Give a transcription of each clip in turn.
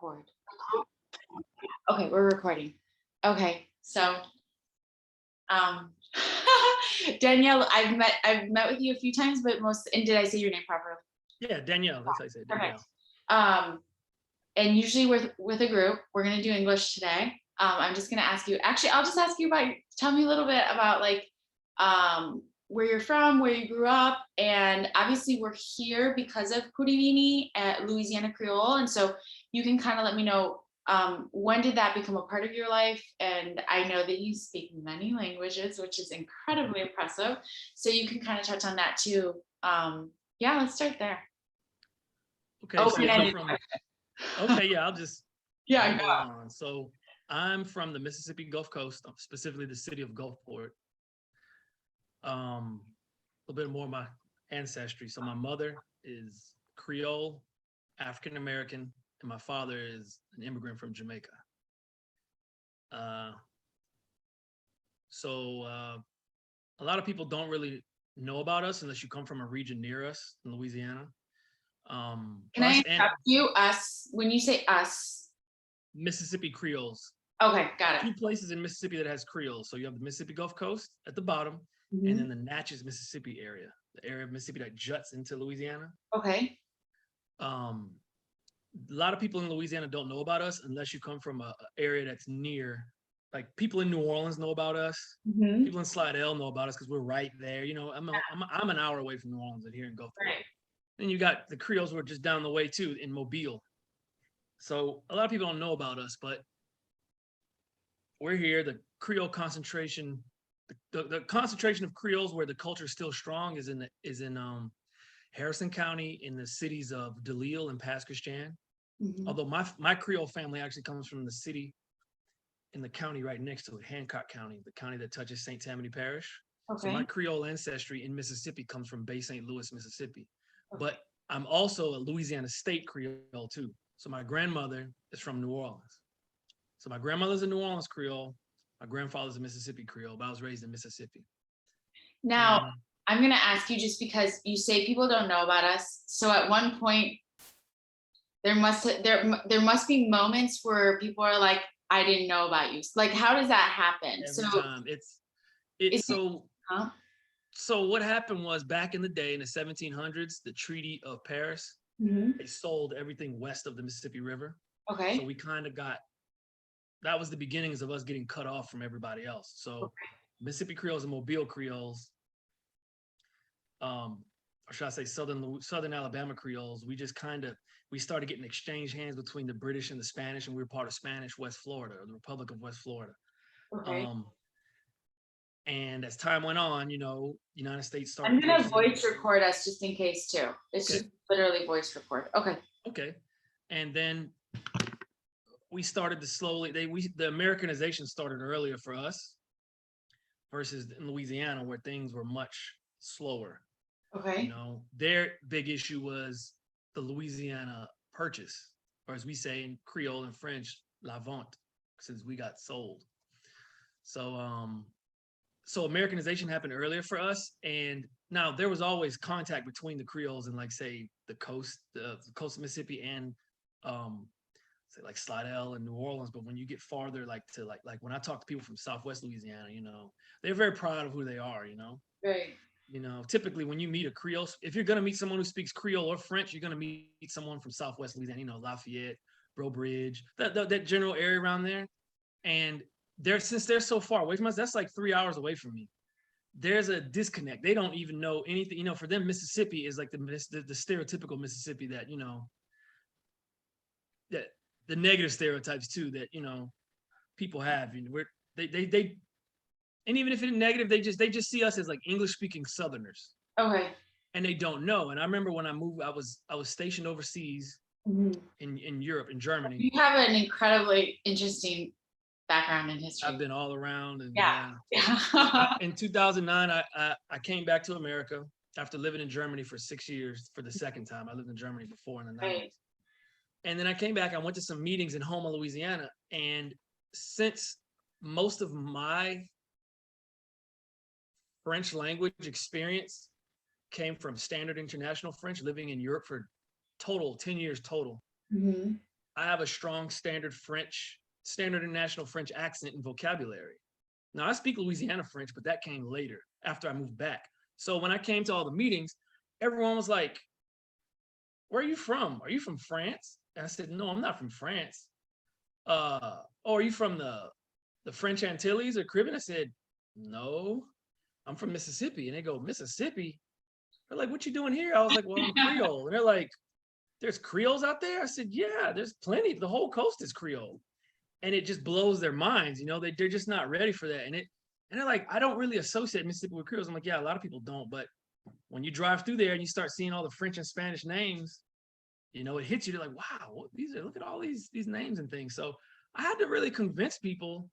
record. Okay, we're recording. Okay, so Danielle, I've met with you a few times, but and did I say your name properly? Yeah, Danielle, that's how I say it, Danielle. Perfect. And usually with a group, we're gonna do English today. I'm just gonna ask you, actually, I'll just ask you about, tell me a little bit about like where you're from, where you grew up, and obviously we're here because of Kurivini at Louisiana Creole, and so you can kind of let me know when did that become a part of your life? And I know that you speak many languages, which is incredibly impressive. So you can kind of touch on that too. Yeah, let's start there. Okay, I'll just go on. So I'm from the Mississippi Gulf Coast, specifically the city of Gulfport. A little bit more of my ancestry. So my mother is Creole, African American, and my father is an immigrant from Jamaica. So a lot of people don't really know about us unless you come from a region near us in Louisiana. Can I interrupt you? Us, when you say us, Mississippi Creoles. Okay, got it. 2 places in Mississippi that has Creoles. So you have the Mississippi Gulf Coast at the bottom, and then the Natchez, Mississippi area, the area of Mississippi that juts into Louisiana. Okay. A lot of people in Louisiana don't know about us unless you come from an area that's near. Like people in New Orleans know about us. People in Slidell know about us because we're right there. You know, I'm an hour away from New Orleans and here in Gulfport. Right. Then you got the Creoles who are just down the way too in Mobile. So a lot of people don't know about us, but we're here. The Creole concentration, the concentration of Creoles where the culture is still strong is in Harrison County, in the cities of Delisle and Pas-Christian. Although my Creole family actually comes from the city in the county right next to it, Hancock County, the county that touches St. Tammany Parish. Okay. So my Creole ancestry in Mississippi comes from Bay St. Louis, Mississippi. Okay. But I'm also a Louisiana State Creole too. So my grandmother is from New Orleans. So my grandmother's a New Orleans Creole. My grandfather's a Mississippi Creole, but I was raised in Mississippi. Now, I'm going to ask you, just because you say people don't know about us. So at one point, there must be moments where people are like, I didn't know about you. Like, how does that happen? Every time. So what happened was back in the day in the 1700s, the Treaty of Paris, they sold everything west of the Mississippi River. Okay. So we kind of that was the beginnings of us getting cut off from everybody else. So Mississippi Creoles and Mobile Creoles, or should I say Southern Alabama Creoles, we started getting exchange hands between the British and the Spanish, and we were part of Spanish West Florida, or the Republic of West Florida. Okay. And as time went on, United States started. I'm going to voice record us just in case too. It's just literally voice record. Okay. Okay. And then we started to slowly, the Americanization started earlier for us versus in Louisiana where things were much slower. Okay. Their big issue was the Louisiana Purchase, or as we say in Creole and French, la vente, since we got sold. So Americanization happened earlier for us, and now there was always contact between the Creoles and, like, say, the coast of Mississippi and say like Slidell and New Orleans. But when you get farther, like when I talk to people from Southwest Louisiana, they're very proud of who they are. Right. Typically when you meet a Creole, if you're gonna meet someone who speaks Creole or French, you're gonna meet someone from Southwest Louisiana. Lafayette, Breaux Bridge, that general area around there, and since they're so far away from us, that's like 3 hours away from me. There's a disconnect. They don't even know anything. For them, Mississippi is like the stereotypical Mississippi that that the negative stereotypes too that people have. They and even if it's negative, they just see us as like English speaking Southerners. Okay. And they don't know. And I remember when I moved, I was stationed overseas in Europe, in Germany. You have an incredibly interesting background in history. I've been all around. And in 2009, I came back to America after living in Germany for 6 years for the second time. I lived in Germany before in the 90s. Right. And then I came back, I went to some meetings in Houma, Louisiana. And since most of my French language experience came from standard international French, living in Europe for 10 years total, I have a strong standard international French accent and vocabulary. Now I speak Louisiana French, but that came later after I moved back. So when I came to all the meetings, everyone was like, "Where are you from? Are you from France?" And I said, "No, I'm not from France." Oh, are you from the French Antilles or Caribbean? I said, "No, I'm from Mississippi." And they go, "Mississippi?" They're like, "What you doing here?" I was like, "Well, I'm Creole." And they're like, "There's Creoles out there?" I said, "Yeah, there's plenty. The whole coast is Creole." And it just blows their minds. They're just not ready for that. And they're like, "I don't really associate Mississippi with Creoles." I'm like, "Yeah, a lot of people don't. But when you drive through there and you start seeing all the French and Spanish names, it hits you. They're like, wow, look at all these names and things." So I had to really convince people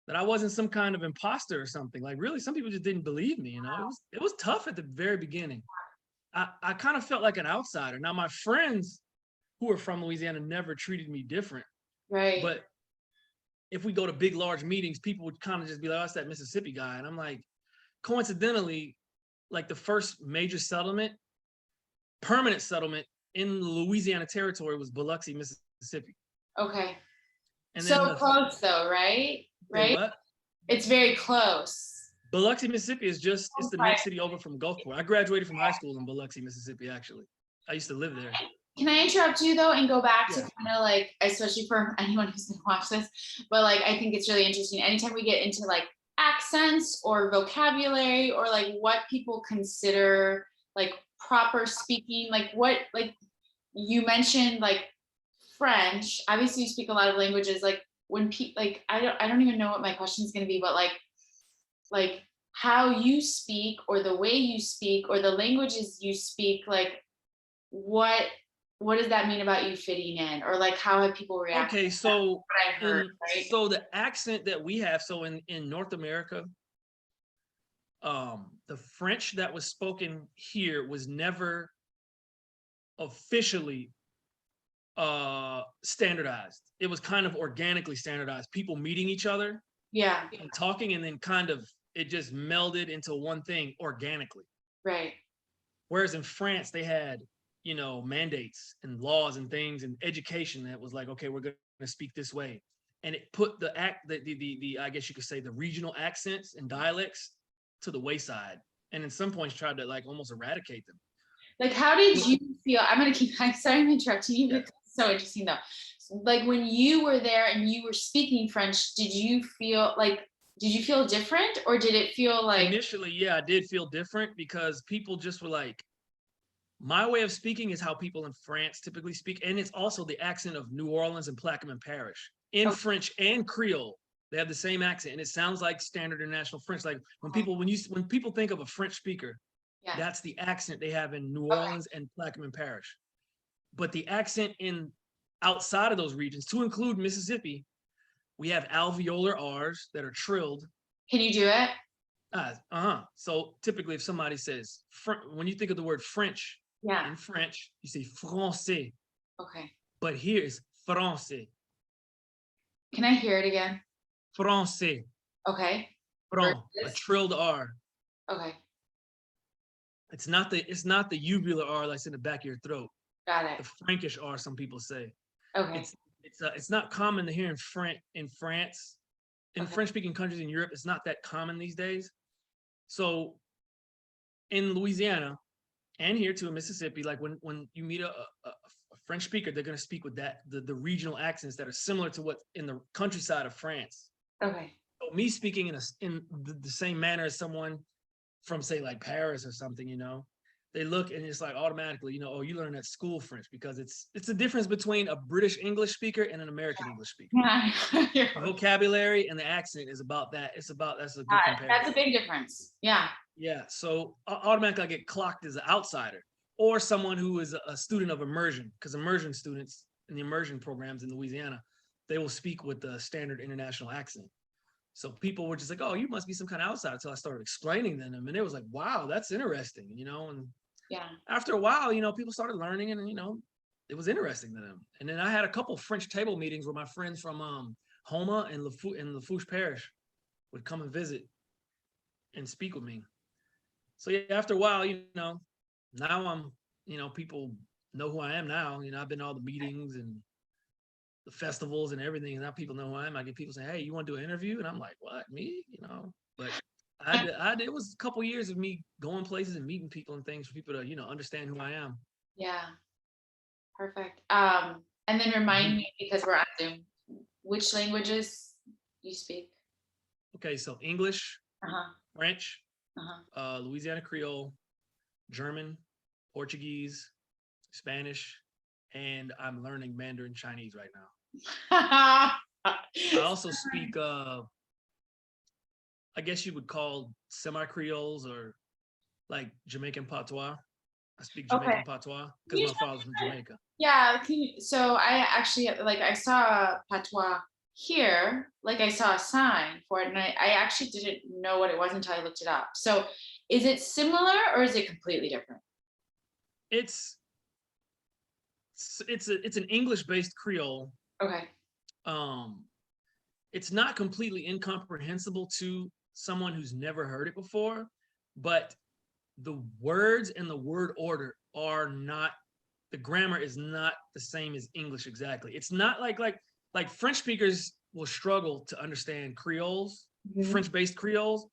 that I wasn't some kind of imposter or something. Like, really, some people just didn't believe me. It was tough at the very beginning. I kind of felt like an outsider. Now, my friends who are from Louisiana never treated me different. Right. But if we go to big, large meetings, people would kind of just be like, "Oh, that's that Mississippi guy." And I'm like, coincidentally, like the first major permanent settlement in Louisiana territory was Biloxi, Mississippi. Okay. And So then close though, right? Right? what? It's very close. Biloxi, Mississippi it's the next city over from Gulfport. I graduated from high school in Biloxi, Mississippi, actually. I used to live there. Can I interrupt you though and go back to Yeah. kind of like, especially for anyone who's gonna watch this, but like I think it's really interesting. Anytime we get into like accents or vocabulary or like what people consider like proper speaking, like you mentioned like French. Obviously, you speak a lot of languages. Like when people like I don't even know what my question is gonna be, but like how you speak or the way you speak or the languages you speak, like what does that mean about you fitting in, or like how have people reacted Okay, to that? so What I heard, right? the accent that we have, so in North America, the French that was spoken here was never officially standardized. It was kind of organically standardized. People meeting each other Yeah, and talking, and then kind of it just melded into one thing organically. right. Whereas in France, they had, mandates and laws and things and education that was like, okay, we're going to speak this way. And it put the I guess you could say the regional accents and dialects to the wayside. And in some points tried to like almost eradicate them. Like how did you feel? I'm sorry I'm interrupting you, Yeah. but it's so interesting though. Like when you were there and you were speaking French, did you feel different, or did it feel like Initially, yeah, I did feel different because people just were like, my way of speaking is how people in France typically speak. And it's also the accent of New Orleans and Plaquemine Parish in French and Creole. They have the same accent and it sounds like standard international French. Like when people think of a French speaker, yeah, that's the accent they have in New Orleans and Plaquemine Parish. But the accent in outside of those regions, to include Mississippi, we have alveolar R's that are trilled. can you do it? So typically, if somebody says, when you think of the word French, Yeah, in French, you say français, okay. but here is français, Can I hear it again? français, Okay. a Versus? trilled R. Okay, It's not the uvular R that's in the back of your throat. got The it. Frankish R, some people say. Okay. It's not common to hear in France, in Okay. French-speaking countries in Europe. It's not that common these days. So in Louisiana and here too in Mississippi, like when you meet a French speaker, they're going to speak with the regional accents that are similar to what's in the countryside of France. Okay. So me speaking in the same manner as someone from say like Paris or something, they look and it's like automatically, oh, you learn at school French, because it's the difference between a British English speaker and an American English speaker. Yeah. The vocabulary and the accent is about that. That's a good comparison. That's a big difference. Yeah. Yeah. So automatically I get clocked as an outsider or someone who is a student of immersion, because immersion students in the immersion programs in Louisiana, they will speak with the standard international accent. So people were just like, "Oh, you must be some kind of outsider," until I started explaining to them. And it was like, wow, that's interesting, and Yeah. after a while, people started learning and, it was interesting to them. And then I had a couple French table meetings where my friends from Homa and Lafourche Parish would come and visit and speak with me. So yeah, after a while, now I'm, people know who I am now. I've been to all the meetings and the festivals and everything, and now people know who I am. I get people saying, "Hey, you want to do an interview?" And I'm like, "What, me?" But it was a couple years of me going places and meeting people and things for people to understand who I am. Yeah, perfect. And then remind me, because we're on Zoom, which languages you speak? Okay, so English, Uh-huh. French, Uh-huh. Louisiana Creole, German, Portuguese, Spanish, and I'm learning Mandarin Chinese right now. I also speak, I guess you would call semi-Creoles or like Jamaican patois. I speak Okay. Jamaican patois Can because you my tell father's from Jamaica. Yeah, so I actually, like, I saw patois here, like I saw a sign for it, and I actually didn't know what it was until I looked it up. So is it similar or is it completely different? It's it's an English-based Creole. Okay. Um, it's not completely incomprehensible to someone who's never heard it before, but the words and the word order are not, the grammar is not the same as English exactly. It's not like French speakers will struggle to understand Creoles, Mhm. French-based Creoles,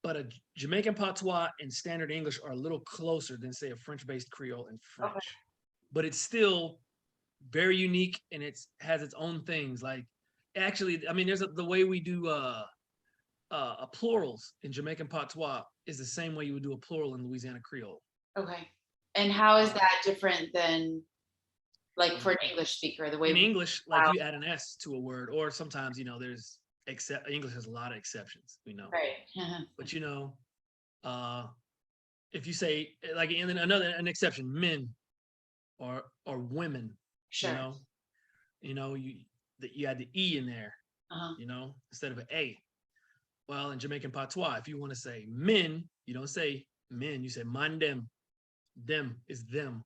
but a Jamaican patois and standard English are a little closer than say a French-based Creole and Okay. French. But it's still very unique and it's has its own things. Like actually, I mean, the way we do plurals in Jamaican patois is the same way you would do a plural in Louisiana Creole. Okay. And how is Uh, that different than, like, for in, an English speaker, the way in we English, like wow, you add an S to a word, or sometimes there's except English has a lot of exceptions, right. but uh, if you say like in an exception, men or women, you Sure. know, you add the E in there, Uh-huh. instead of an A. Well, in Jamaican patois, if you want to say men, you don't say men, you say mandem. Them is them.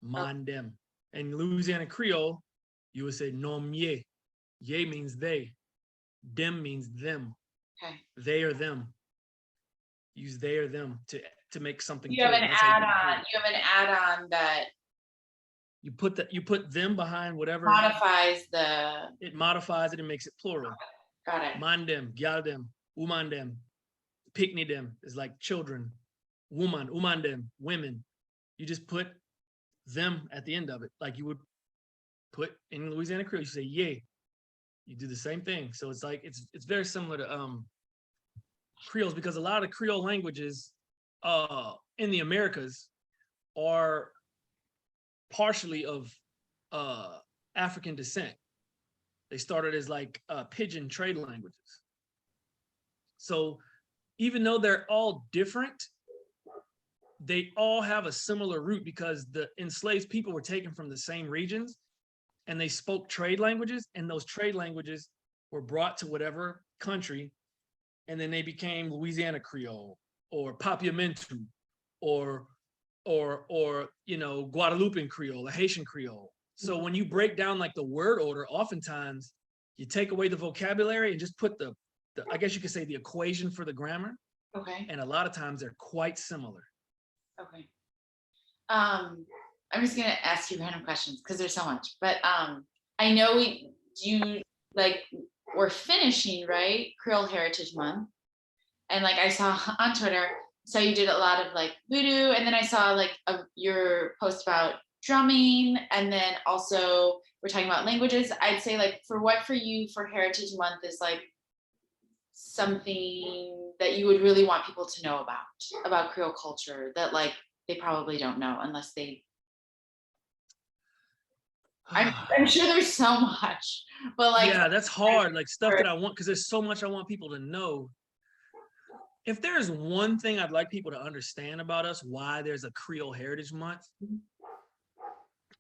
Okay. Mandem. And Louisiana Creole, you would say nom ye. Ye means they. Them means them. Okay. They or them. Use they or them to make something You have plural. an That's how you make it add-on. plural. You have an add-on that You put them behind whatever, modifies the. it modifies it and makes it plural. Got it. Mandem, gyaldem, umandem, picnic them is like children. Woman, umandem, women. You just put them at the end of it, like you would put in Louisiana Creole. You say yay. You do the same thing. So it's like it's very similar to Creoles, because a lot of Creole languages in the Americas are partially of African descent. They started as like pidgin trade languages. So even though they're all different, they all have a similar root because the enslaved people were taken from the same regions and they spoke trade languages, and those trade languages were brought to whatever country, and then they became Louisiana Creole or Papiamentu or Guadalupean Creole, or Haitian Creole. So when you break down like the word order, oftentimes you take away the vocabulary and just put the I guess you could say the equation for the grammar, Okay. and a lot of times they're quite similar. Okay. I'm just gonna ask you random questions because there's so much. But I know like we're finishing, right? Creole Heritage Month. And like I saw on Twitter, so you did a lot of like voodoo, and then I saw like your post about drumming, and then also we're talking about languages. I'd say like for you for Heritage Month is like something that you would really want people to know about Creole culture that like they probably don't know unless they. I'm sure there's so much, but like Yeah, that's hard. Like stuff that I want, because there's so much I want people to know. If there's one thing I'd like people to understand about us, why there's a Creole Heritage Month,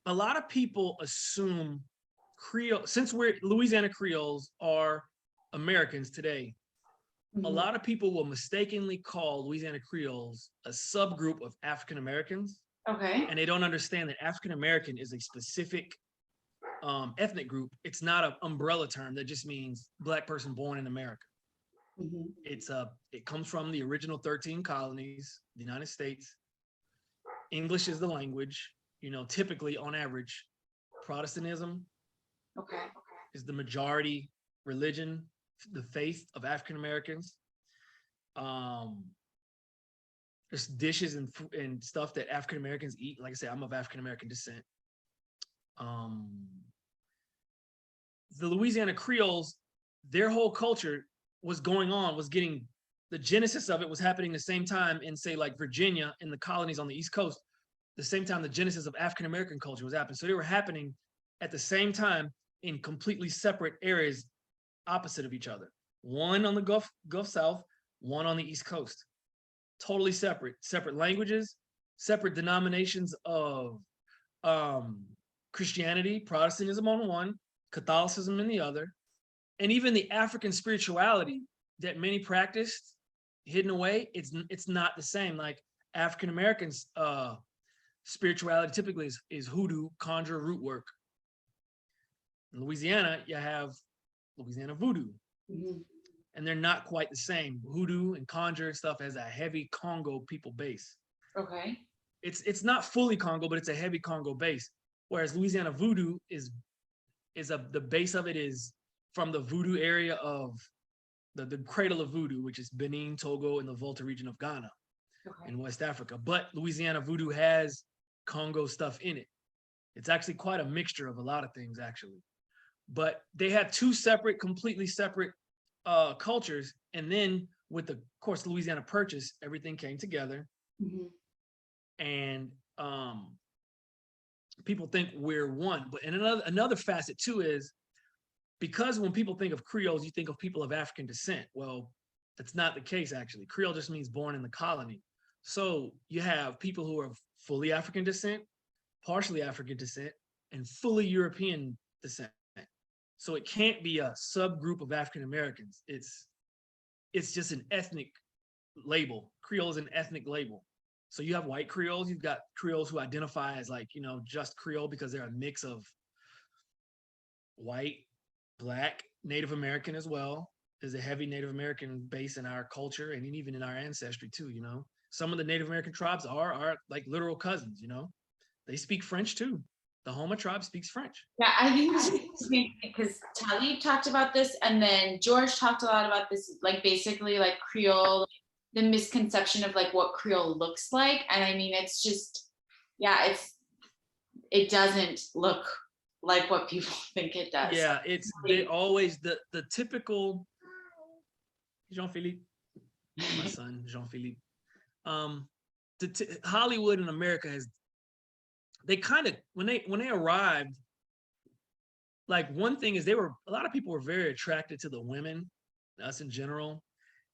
a lot of people assume Creole, since we're Louisiana Creoles are Americans today, a lot of people will mistakenly call Louisiana Creoles a subgroup of African Americans. Okay. And they don't understand that African American is a specific ethnic group. It's not an umbrella term that just means Black person born in America. It comes from the original 13 colonies, the United States. English is the language. Typically on average, Protestantism Okay. is the majority religion, the faith of African Americans. There's dishes and stuff that African Americans eat. Like I said, I'm of African American descent. The Louisiana Creoles, their whole culture was getting, the genesis of it was happening the same time in, say, like Virginia, in the colonies on the East Coast, the same time the genesis of African American culture was happening. So they were happening at the same time in completely separate areas opposite of each other. One on the Gulf South, one on the East Coast. Totally separate languages, separate denominations of Christianity, Protestantism on one, Catholicism in the other, and even the African spirituality that many practiced hidden away, it's not the same. Like African Americans spirituality typically is hoodoo, conjure, root work. In Louisiana, you have Louisiana voodoo. Mm-hmm. And they're not quite the same. Hoodoo and conjure and stuff has a heavy Congo people base. Okay. It's not fully Congo, but it's a heavy Congo base. Whereas Louisiana voodoo the base of it is from the voodoo area of the cradle of voodoo, which is Benin, Togo, and the Volta region of Ghana in West Africa. But Louisiana voodoo has Congo stuff in it. It's actually quite a mixture of a lot of things, actually. But they had two completely separate cultures, and then with the, of course, Louisiana Purchase, everything came together. Mm-hmm. And people think we're one. But and another facet too is, because when people think of Creoles, you think of people of African descent. Well, that's not the case, actually. Creole just means born in the colony. So you have people who are fully African descent, partially African descent, and fully European descent. So it can't be a subgroup of African Americans. It's just an ethnic label. Creole is an ethnic label. So you have white Creoles, you've got Creoles who identify as, like, just Creole because they're a mix of white, Black, Native American as well. There's a heavy Native American base in our culture and even in our ancestry too, Some of the Native American tribes are like literal cousins, They speak French too. The Homa tribe speaks French. Yeah, I think because Taalib talked about this, and then George talked a lot about this, like basically like Creole, the misconception of like what Creole looks like. And I mean, it's just, yeah, it doesn't look like what people think it does. Yeah, they always the typical Jean-Philippe, my son, Jean-Philippe. Hollywood in America has, they kind of, when they arrived, like, one thing is a lot of people were very attracted to the women, us in general,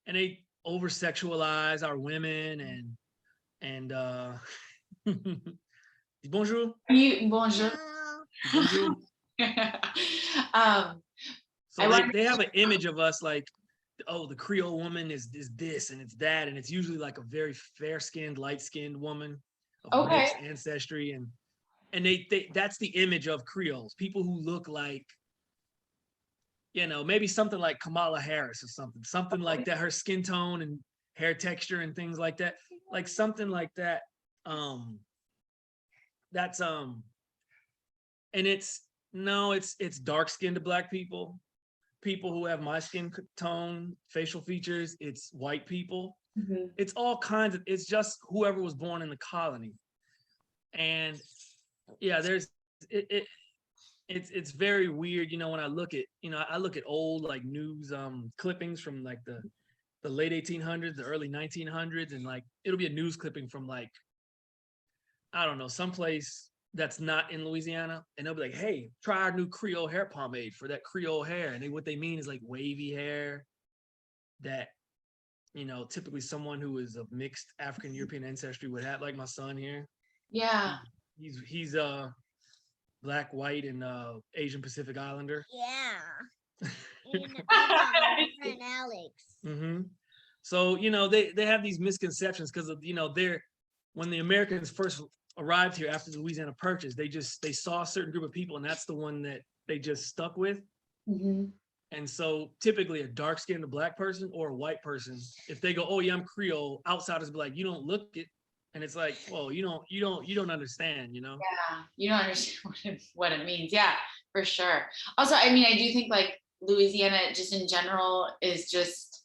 and they over sexualize our women and bonjour. Bonjour. Bonjour. So they have an image of us like, oh, the Creole woman is this and it's that, and it's usually like a very fair-skinned, light-skinned woman of mixed ancestry, and they that's the image of Creoles, people who look like, maybe something like Kamala Harris or something like that, her skin tone and hair texture and things like that, like something like that. That's and it's dark-skinned Black people who have my skin tone, facial features. It's white people. Mm-hmm. It's all kinds of, it's just whoever was born in the colony. And yeah, it's very weird, when I look at old like news clippings from like the late 1800s, the early 1900s, and like it'll be a news clipping from like, I don't know, someplace that's not in Louisiana, and they'll be like, hey, try our new Creole hair pomade for that Creole hair. And what they mean is like wavy hair that, typically someone who is of mixed African European ancestry would have, like my son here. Yeah. He's Black, white, and Asian Pacific Islander. Yeah. And Alex. Mm-hmm. So, they have these misconceptions because of, when the Americans first arrived here after the Louisiana Purchase, they saw a certain group of people, and that's the one that they just stuck with. Mm-hmm. And so typically a dark-skinned Black person or a white person, if they go, oh yeah, I'm Creole, outsiders be like, you don't look it. And it's like, well, you don't understand, Yeah, you don't understand what it means. Yeah, for sure. Also, I mean, I do think like Louisiana, just in general, is just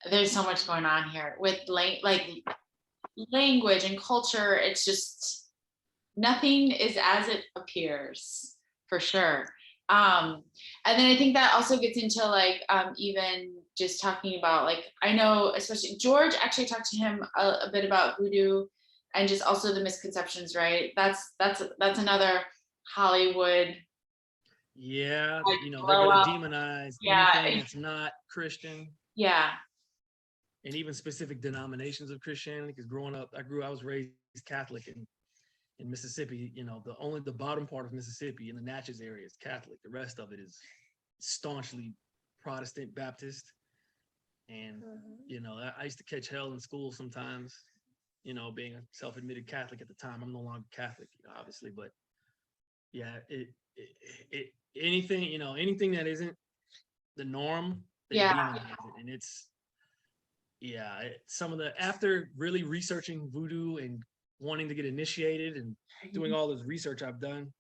there's so much going on here with language and culture. It's just nothing is as it appears, for sure. And then I think that also gets into like even just talking about like I know especially George actually talked to him a bit about voodoo and just also the misconceptions, right? That's another Hollywood Yeah, like they're blow gonna up. demonize Yeah, anything that's not Christian, yeah, and even specific denominations of Christianity. Because growing up, I was raised Catholic in Mississippi. The bottom part of Mississippi in the Natchez area is Catholic. The rest of it is staunchly Protestant Baptist. And I used to catch hell in school sometimes. Being a self-admitted Catholic at the time. I'm no longer Catholic, obviously, but yeah, anything that isn't the norm, they yeah, demonize it, and it's some of the after really researching voodoo and wanting to get initiated and doing all this research I've done,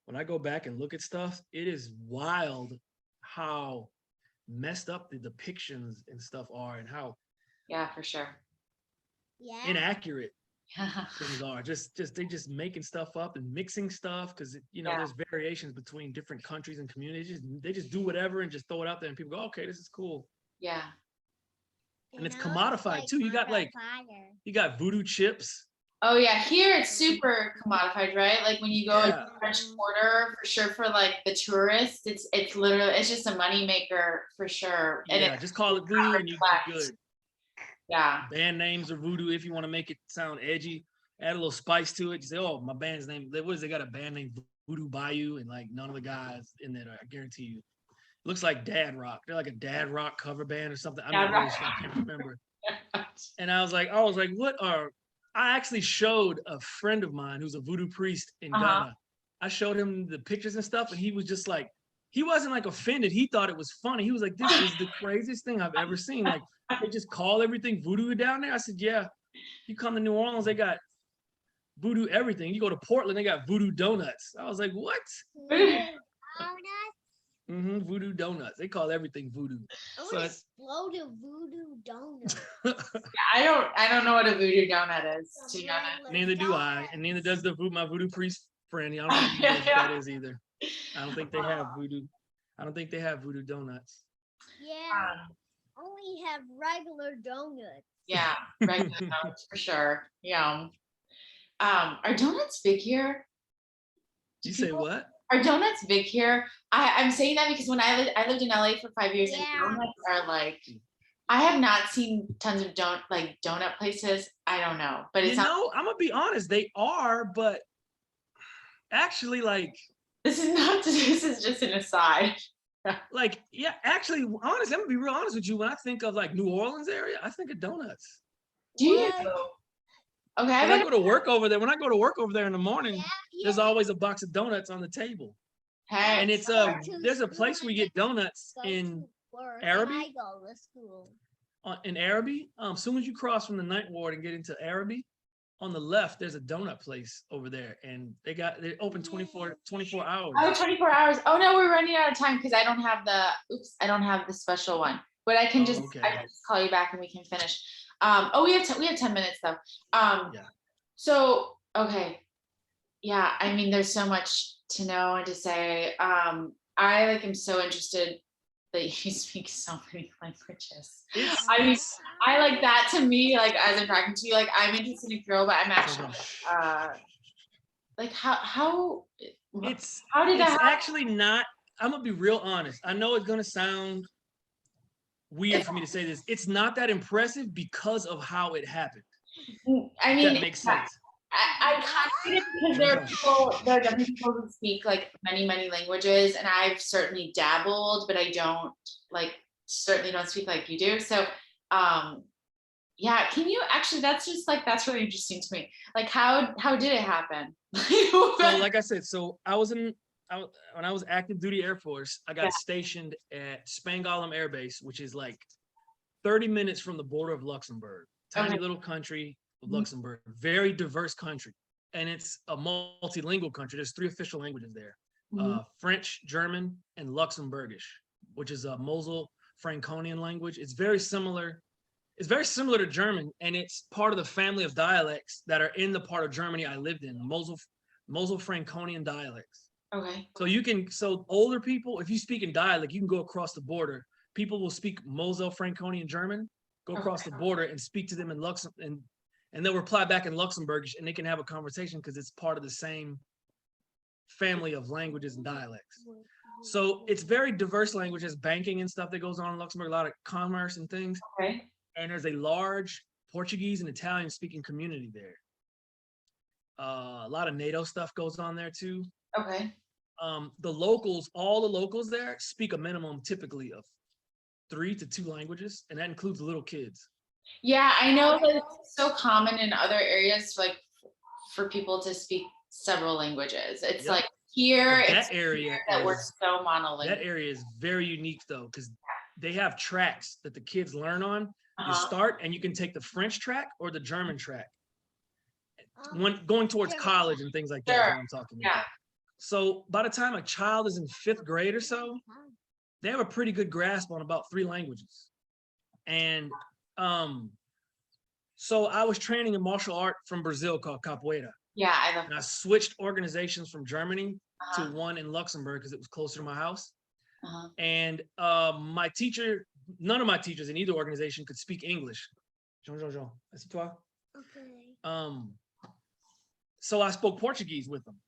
when I go back and look at stuff, it is wild how messed up the depictions and stuff are, and how yeah, for sure. Yeah. inaccurate things are. They just making stuff up and mixing stuff because there's variations between different countries and communities. They just do whatever and just throw it out there, and people go, okay, this is cool. Yeah. And it's commodified too. You got voodoo chips. Oh yeah, here it's super commodified, right? Like when you go to Yeah. the French Quarter, for sure, for like the tourists, it's literally it's just a money maker for sure. And Yeah, just call it voodoo and you're good. Yeah. Band names are voodoo if you want to make it sound edgy. Add a little spice to it. You say, oh, my band's name. They got a band named Voodoo Bayou, and like none of the guys in there, I guarantee you. Looks like Dad Rock. They're like a Dad Rock cover band or something. I'm not really sure. I can't remember. And I was like, what are? I actually showed a friend of mine who's a voodoo priest in Ghana. I showed him the pictures and stuff, and he was just like, he wasn't like offended. He thought it was funny. He was like, this is the craziest thing I've ever seen. Like, they just call everything voodoo down there. I said, yeah. You come to New Orleans, they got voodoo everything. You go to Portland, they got voodoo donuts. I was like, what? Voodoo donuts. They call everything voodoo. I want to explode a voodoo donut. I don't know what a voodoo donut is, to be honest. Neither do I, and neither does my voodoo priest friend. I don't think he knows what that is either. I don't think they have voodoo. I don't think they have voodoo donuts. Yeah, only have regular donuts. Yeah, regular donuts for sure. Yeah. Are donuts big here? You say what? Are donuts big here? I'm saying that because when I lived in LA for 5 years, and donuts are like, I have not seen tons of donut places. I don't know, but it's I'm gonna be honest, they are, but actually, like, this is just an aside. Like, yeah, actually, honestly, I'm gonna be real honest with you. When I think of like New Orleans area, I think of donuts. Do you? Okay. When I go to work over there in the morning, there's always a box of donuts on the table. Hey. And it's there's a place where you get donuts in Araby. In Araby, as soon as you cross from the Ninth Ward and get into Araby, on the left, there's a donut place over there, and they open 24 hours. Oh, 24 hours. Oh no, we're running out of time because I don't have the special one. But I can I can just call you back and we can finish. We have 10 minutes though. So okay. Yeah, I mean, there's so much to know and to say. I am so interested that you speak so many languages. I mean, I like that to me, like as I'm talking to you, like I'm interested in Creole, but I'm actually like how did that happen? Actually not. I'm gonna be real honest. I know it's gonna sound weird for me to say this. It's not that impressive because of how it happened. I mean, that makes sense. I kind of because there are definitely people who speak like many languages, and I've certainly dabbled, but I don't certainly don't speak like you do. So yeah, can you actually, that's really interesting to me. Like how did it happen? So like I said, when I was active duty Air Force, I got stationed at Spangdahlem Air Base, which is like 30 minutes from the border of Luxembourg. Tiny little country. of Luxembourg. Very diverse country. And it's a multilingual country. There's 3 official languages there. French, German, and Luxembourgish, which is a Mosel Franconian language. It's very similar. It's very similar to German, and it's part of the family of dialects that are in the part of Germany I lived in, Mosel Franconian dialects. Okay. So older people, if you speak in dialect, you can go across the border. People will speak Mosel Franconian German, go across the border and speak to them in Luxembourg, and they'll reply back in Luxembourgish, and they can have a conversation because it's part of the same family of languages and dialects. So it's very diverse languages, banking and stuff that goes on in Luxembourg, a lot of commerce and things. Okay. And there's a large Portuguese and Italian speaking community there. A lot of NATO stuff goes on there too. Okay. The locals, all the locals there speak a minimum typically of 3 to 2 languages, and that includes little kids. Yeah, I know that it's so common in other areas, like for people to speak several languages. It's Yep. like here, But it's that area that we're is so monolingual. that area is very unique though, because they have tracks that the kids learn on. You Uh-huh. start and you can take the French track or the German track. When going towards college and things like that, is Sure. what I'm talking Yeah. about. So by the time a child is in 5th grade or so, they have a pretty good grasp on about 3 languages. And so I was training in martial art from Brazil called capoeira. Yeah, I love And I switched organizations from Germany Uh-huh. to one in Luxembourg because it was closer to my house. Uh-huh. And my teacher, none of my teachers in either organization could speak English. Jean, assieds-toi. Okay. So I spoke Portuguese with them,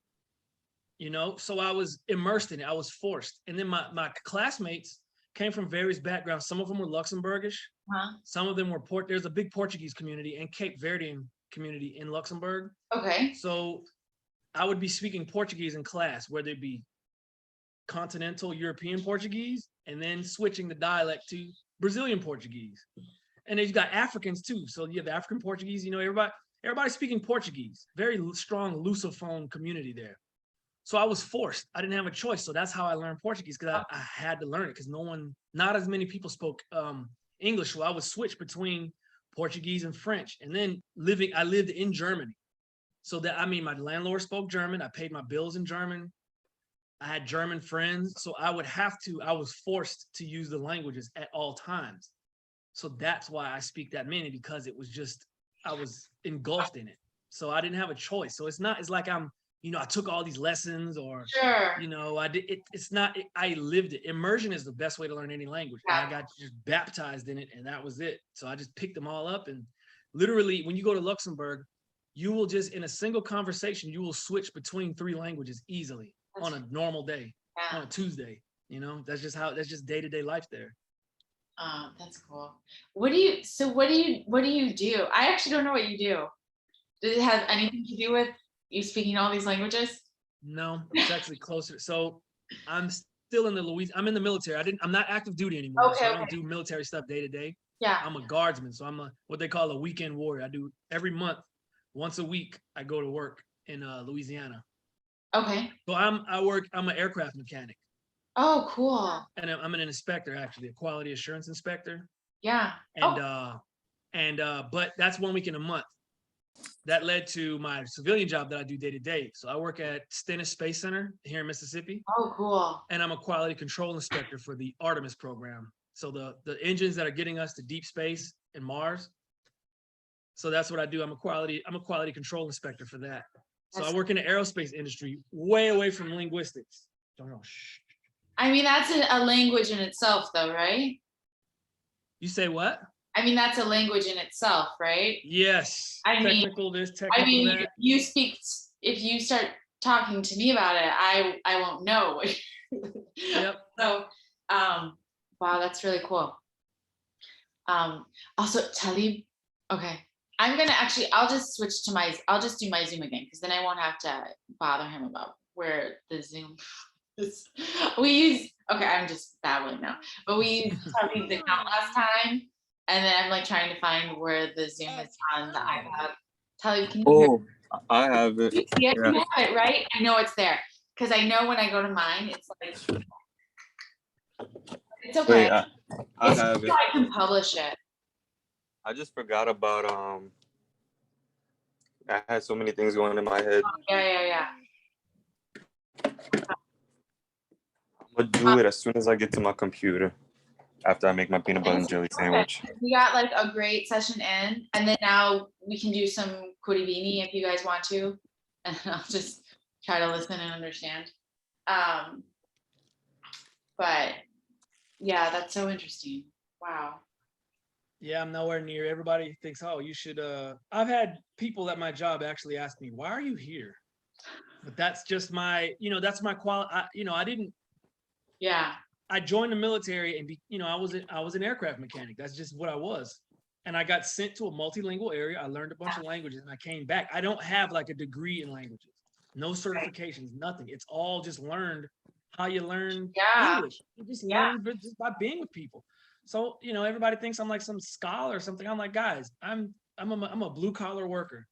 you know, so I was immersed in it. I was forced. And then my classmates came from various backgrounds. Some of them were Luxembourgish. Uh-huh. Some of them were there's a big Portuguese community and Cape Verdean community in Luxembourg. Okay. So I would be speaking Portuguese in class, whether it be continental European Portuguese, and then switching the dialect to Brazilian Portuguese. And then you got Africans too. So you have African Portuguese, you know, everybody speaking Portuguese. Very strong Lusophone community there. So I was forced. I didn't have a choice. So that's how I learned Portuguese, because I had to learn it because not as many people spoke English. So I would switch between Portuguese and French. And then I lived in Germany. So that, I mean, my landlord spoke German. I paid my bills in German. I had German friends. So I was forced to use the languages at all times. So that's why I speak that many, because it was just, I was engulfed in it. So I didn't have a choice. So it's like I took all these lessons or, Sure. I lived it. Immersion is the best way to learn any language. Yeah. And I got just baptized in it, and that was it. So I just picked them all up, and literally when you go to Luxembourg, you will just, in a single conversation, you will switch between 3 languages easily on a normal day, on a Tuesday. You know, that's just day-to-day life there. That's cool. What do you do? I actually don't know what you do. Does it have anything to do with you speaking all these languages? No, it's actually closer. So I'm still in I'm in the military. I'm not active duty anymore. Okay, so I don't do military stuff day to day. Yeah. I'm a guardsman. So I'm what they call a weekend warrior. I do every month, once a week, I go to work in Louisiana. Okay. So I'm an aircraft mechanic. Oh, cool. And I'm an inspector, actually, a quality assurance inspector. Yeah. But that's 1 week in a month. That led to my civilian job that I do day to day. So I work at Stennis Space Center here in Mississippi. Oh, cool. And I'm a quality control inspector for the Artemis program. So the engines that are getting us to deep space and Mars. So that's what I do. I'm a quality control inspector for that. So I work in the aerospace industry, way away from linguistics. Don't know. Shh. I mean, that's a language in itself, though, right? You say what? I mean, that's a language in itself, right? Yes. I mean, technical this, technical that. If you start talking to me about it, I won't know. Yep. So, wow, that's really cool. Also, Taalib. Okay, I'll just do my Zoom again, because then I won't have to bother him about where the Zoom is. I'm just babbling now, but we used Taalib's account last time. And then I'm like trying to find where the Zoom is on the iPad. Taalib, can you hear? I have it. Yeah, you have it, right? I know it's there. Because I know when I go to mine, it's like, it's okay. Wait, I have it. I can publish it. I just forgot about I had so many things going in my head. Yeah. I'm gonna do it as soon as I get to my computer after I make my peanut butter and jelly sandwich. We got like a great session in, and then now we can do some Kuribini if you guys want to, and I'll just try to listen and understand. But yeah, that's so interesting. Wow. Yeah, I'm nowhere near. Everybody thinks, oh, you should. I've had people at my job actually ask me, why are you here? But that's just my, that's my quality. I didn't. Yeah. I joined the military and I was an aircraft mechanic. That's just what I was. And I got sent to a multilingual area. I learned a bunch of languages and I came back. I don't have like a degree in languages, no certifications, nothing. It's all just learned how you learn English. You just learn just by being with people. So, everybody thinks I'm like some scholar or something. I'm like, guys, I'm a blue collar worker.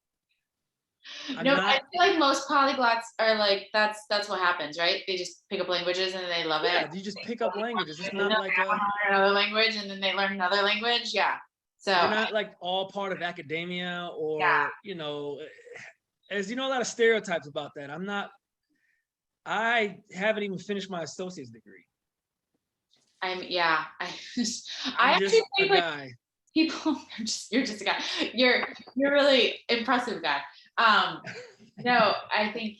I feel like most polyglots are like that's what happens, right? They just pick up languages and they love it. You just pick up languages. It's not like another language and then they learn another language. Yeah. So they're not like all part of academia or as a lot of stereotypes about that. I haven't even finished my associate's degree. I actually think like people you're just a guy. You're really impressive guy. No, I think,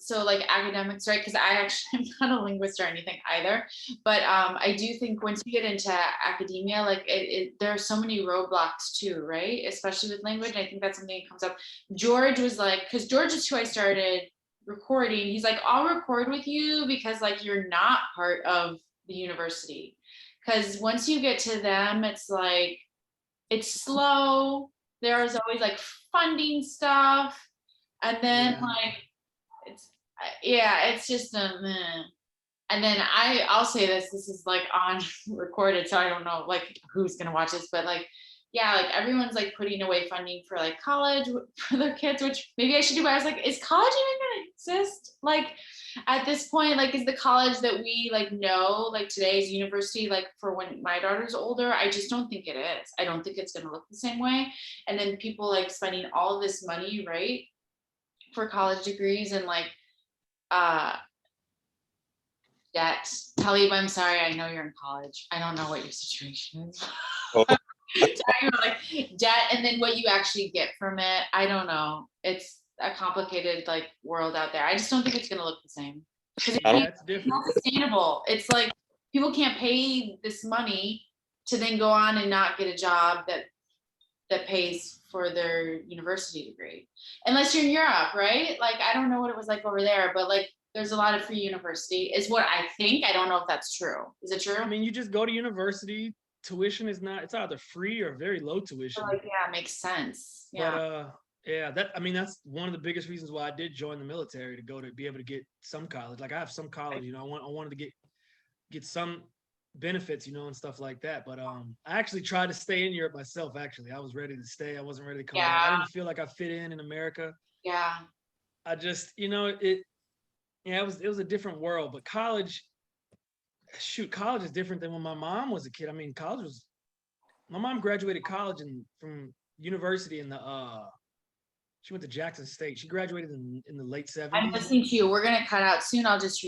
so like academics, right? Because I actually am not a linguist or anything either, but I do think once you get into academia, like there are so many roadblocks too, right? Especially with language. I think that's something that comes up. George was like, because George is who I started recording. He's like, I'll record with you because like you're not part of the university. Because once you get to them, it's like, it's slow. There's always like funding stuff. And then it's just and then I'll say this is like on recorded, so I don't know like who's gonna watch this, but like like everyone's like putting away funding for like college for their kids, which maybe I should do, but I was like, is college even gonna exist? Like at this point, like is the college that we like know like today's university, like for when my daughter's older, I just don't think it is. I don't think it's gonna look the same way. And then people like spending all this money, right, for college degrees and like debt. Taalib, I'm sorry, I know you're in college. I don't know what your situation is. Talking about like debt and then what you actually get from it. I don't know. It's a complicated like world out there. I just don't think it's gonna look the same. Because it's not sustainable. It's like people can't pay this money to then go on and not get a job that pays for their university degree. Unless you're in Europe, right? Like, I don't know what it was like over there, but like, there's a lot of free university is what I think. I don't know if that's true. Is it true? I mean, you just go to university, tuition is it's either free or very low tuition. Like, it makes sense. Yeah. But that's one of the biggest reasons why I did join the military, to be able to get some college. Like I have some college, I wanted to get some benefits, and stuff like that. But I actually tried to stay in Europe myself. Actually, I was ready to stay. I wasn't ready to come back. I didn't feel like I fit in America. Yeah. I just, it was a different world. But college is different than when my mom was a kid. I mean, my mom graduated college from university she went to Jackson State. She graduated in the late 70s. I'm listening to you. We're gonna cut out soon. I'll just read